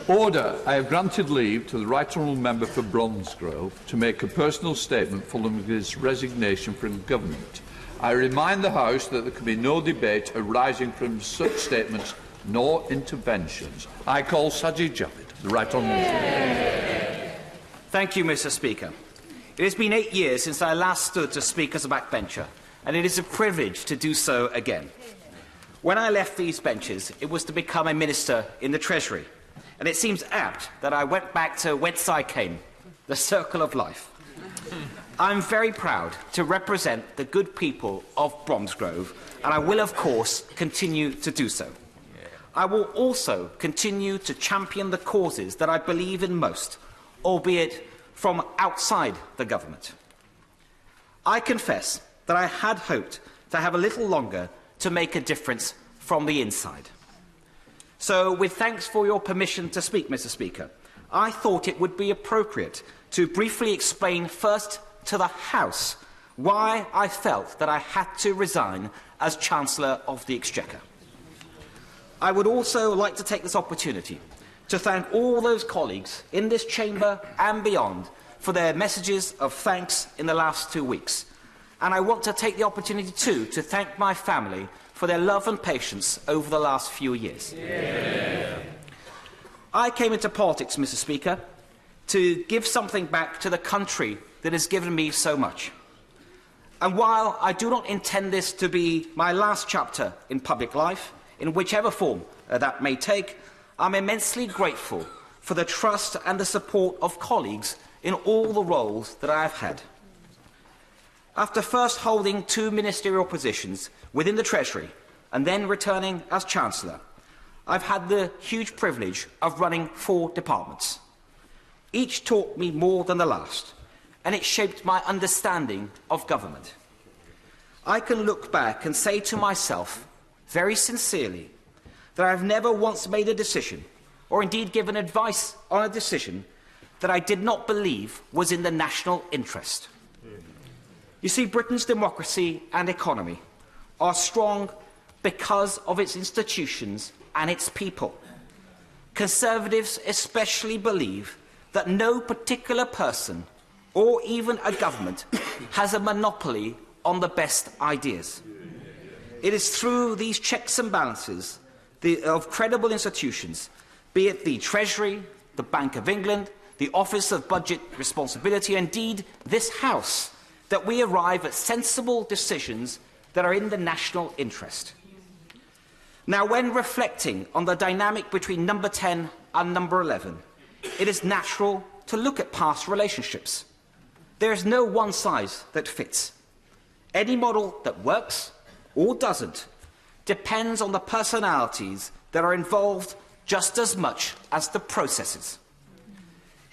Order. I have granted leave to the Right Honourable Member for Bromsgrove to make a personal statement following his resignation from government. I remind the House that there can be no debate arising from such statements nor interventions. I call Sajid Javid, the Right Honourable Member. Thank you, Mr. Speaker. It has been 8 years since I last stood to speak as a backbencher, and it is a privilege to do so again. When I left these benches, it was to become a minister in the Treasury, and it seems apt that I went back to whence I came, the circle of life. I'm very proud to represent the good people of Bromsgrove, and I will, of course, continue to do so. I will also continue to champion the causes that I believe in most, albeit from outside the government. I confess that I had hoped to have a little longer to make a difference from the inside. So, with thanks for your permission to speak, Mr. Speaker, I thought it would be appropriate to briefly explain first to the House why I felt that I had to resign as Chancellor of the Exchequer. I would also like to take this opportunity to thank all those colleagues in this chamber and beyond for their messages of thanks in the last 2 weeks. And I want to take the opportunity too to thank my family for their love and patience over the last few years. Yeah. I came into politics, Mr. Speaker, to give something back to the country that has given me so much. And while I do not intend this to be my last chapter in public life, in whichever form that may take, I'm immensely grateful for the trust and the support of colleagues in all the roles that I have had. After first holding 2 ministerial positions within the Treasury and then returning as Chancellor, I've had the huge privilege of running 4 departments. Each taught me more than the last, and it shaped my understanding of government. I can look back and say to myself, very sincerely, that I have never once made a decision, or indeed given advice on a decision, that I did not believe was in the national interest. You see, Britain's democracy and economy are strong because of its institutions and its people. Conservatives especially believe that no particular person, or even a government, has a monopoly on the best ideas. It is through these checks and balances of credible institutions, be it the Treasury, the Bank of England, the Office of Budget Responsibility, indeed this House, that we arrive at sensible decisions that are in the national interest. Now, when reflecting on the dynamic between number 10 and number 11, it is natural to look at past relationships. There is no one size that fits. Any model that works or doesn't depends on the personalities that are involved just as much as the processes.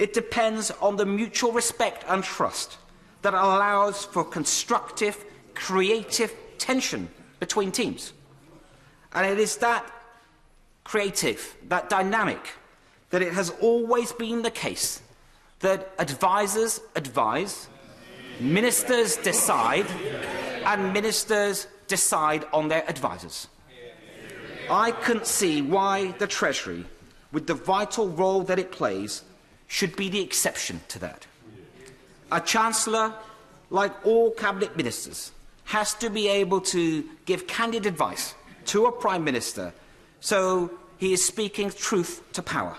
It depends on the mutual respect and trust that allows for constructive, creative tension between teams. And it is that creative, that dynamic, that it has always been the case that advisers advise, ministers decide, and ministers decide on their advisers. I couldn't see why the Treasury, with the vital role that it plays, should be the exception to that. A Chancellor, like all Cabinet Ministers, has to be able to give candid advice to a Prime Minister, so he is speaking truth to power.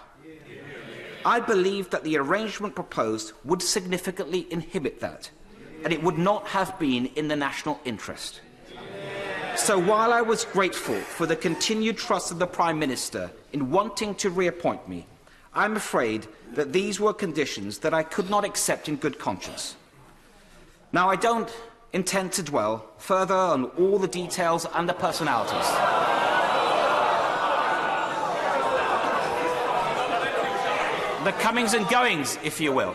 I believe that the arrangement proposed would significantly inhibit that, and it would not have been in the national interest. So while I was grateful for the continued trust of the Prime Minister in wanting to reappoint me, I'm afraid that these were conditions that I could not accept in good conscience. Now, I don't intend to dwell further on all the details and the personalities. The comings and goings, if you will.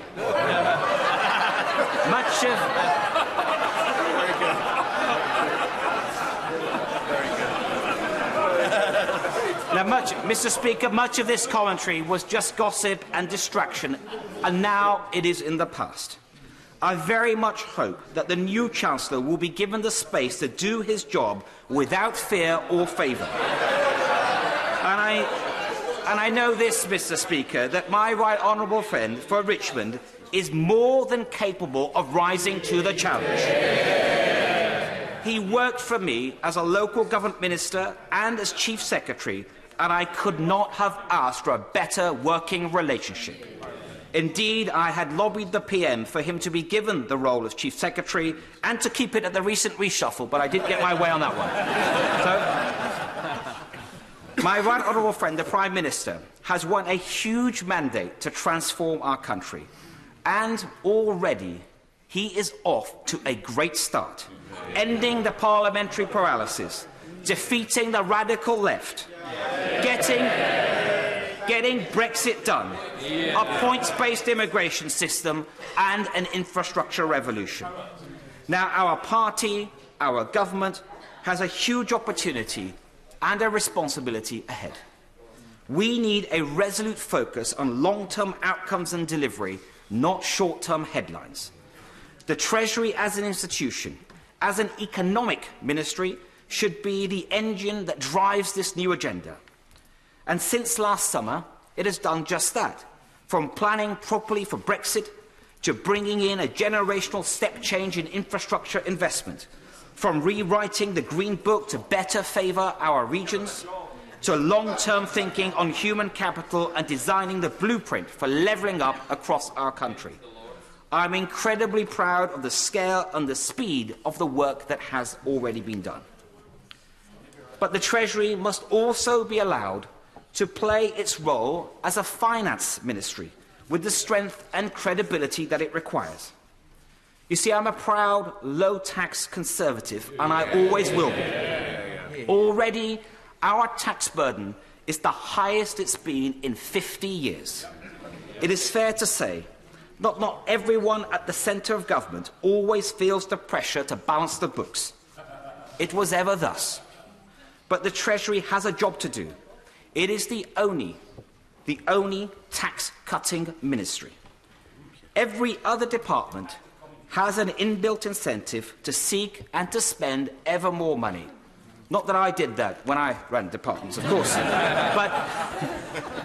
Mr. Speaker, much of this commentary was just gossip and distraction, and now it is in the past. I very much hope that the new Chancellor will be given the space to do his job without fear or favour. And I know this, Mr. Speaker, that my right honourable friend for Richmond is more than capable of rising to the challenge. He worked for me as a local government minister and as Chief Secretary, and I could not have asked for a better working relationship. Indeed, I had lobbied the PM for him to be given the role as Chief Secretary and to keep it at the recent reshuffle, but I didn't get my way on that one. So, my right honourable friend, the Prime Minister, has won a huge mandate to transform our country. And already, he is off to a great start, ending the parliamentary paralysis, defeating the radical left, getting Brexit done, a points-based immigration system and an infrastructure revolution. Now our party, our government, has a huge opportunity and a responsibility ahead. We need a resolute focus on long-term outcomes and delivery, not short-term headlines. The Treasury as an institution, as an economic ministry, should be the engine that drives this new agenda. And since last summer, it has done just that, from planning properly for Brexit to bringing in a generational step change in infrastructure investment, from rewriting the Green Book to better favour our regions, to long-term thinking on human capital and designing the blueprint for levelling up across our country. I'm incredibly proud of the scale and the speed of the work that has already been done. But the Treasury must also be allowed to play its role as a finance ministry with the strength and credibility that it requires. You see, I'm a proud, low-tax Conservative, and I always will be. Already, our tax burden is the highest it's been in 50 years. It is fair to say that not everyone at the centre of government always feels the pressure to balance the books. It was ever thus. But the Treasury has a job to do. It is the only tax-cutting ministry. Every other department has an inbuilt incentive to seek and to spend ever more money. Not that I did that when I ran departments, of course.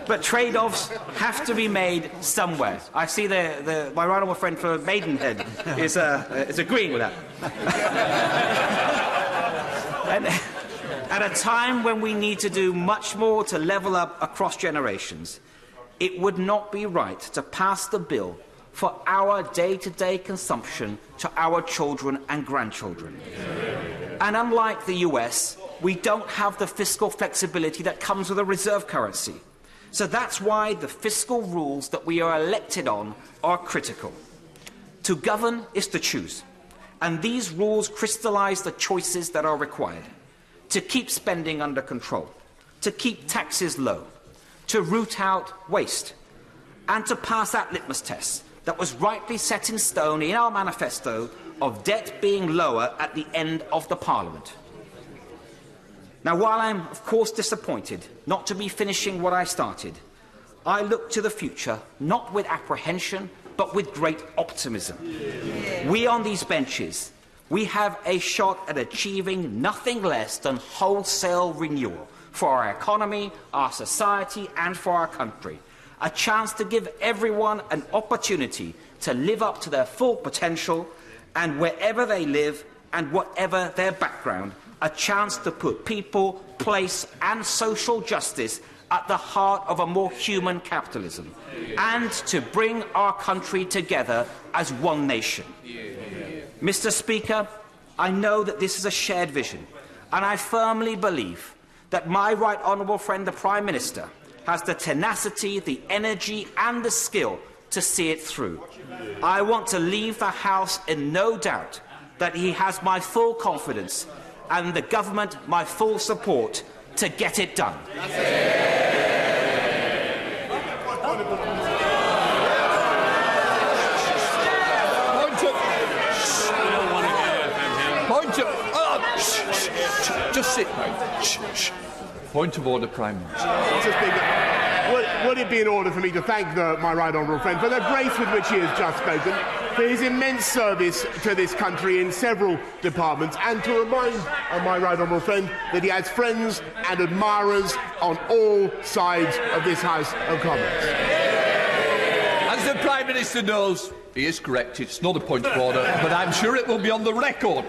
but trade-offs have to be made somewhere. I see my right honourable friend for Maidenhead is agreeing with that. And at a time when we need to do much more to level up across generations, it would not be right to pass the bill for our day-to-day consumption to our children and grandchildren. And unlike the US, we don't have the fiscal flexibility that comes with a reserve currency. So that's why the fiscal rules that we are elected on are critical. To govern is to choose, and these rules crystallise the choices that are required. To keep spending under control, to keep taxes low, to root out waste, and to pass that litmus test that was rightly set in stone in our manifesto of debt being lower at the end of the Parliament. Now, while I'm, of course, disappointed not to be finishing what I started, I look to the future not with apprehension, but with great optimism. We on these benches, we have a shot at achieving nothing less than wholesale renewal for our economy, our society, and for our country. A chance to give everyone an opportunity to live up to their full potential, and wherever they live and whatever their background, a chance to put people, place, and social justice at the heart of a more human capitalism, and to bring our country together as one nation. Mr. Speaker, I know that this is a shared vision, and I firmly believe that my right honourable friend, the Prime Minister, has the tenacity, the energy and the skill to see it through. I want to leave the House in no doubt that he has my full confidence and the government my full support to get it done. Just sit down. Point of order, Prime Minister. Mr. Speaker, would it be in order for me to thank my right honourable friend for the grace with which he has just spoken? for his immense service to this country in several departments, and to remind my right honourable friend that he has friends and admirers on all sides of this House of Commons. As the Prime Minister knows, he is correct. It's not a point of order, but I'm sure it will be on the record.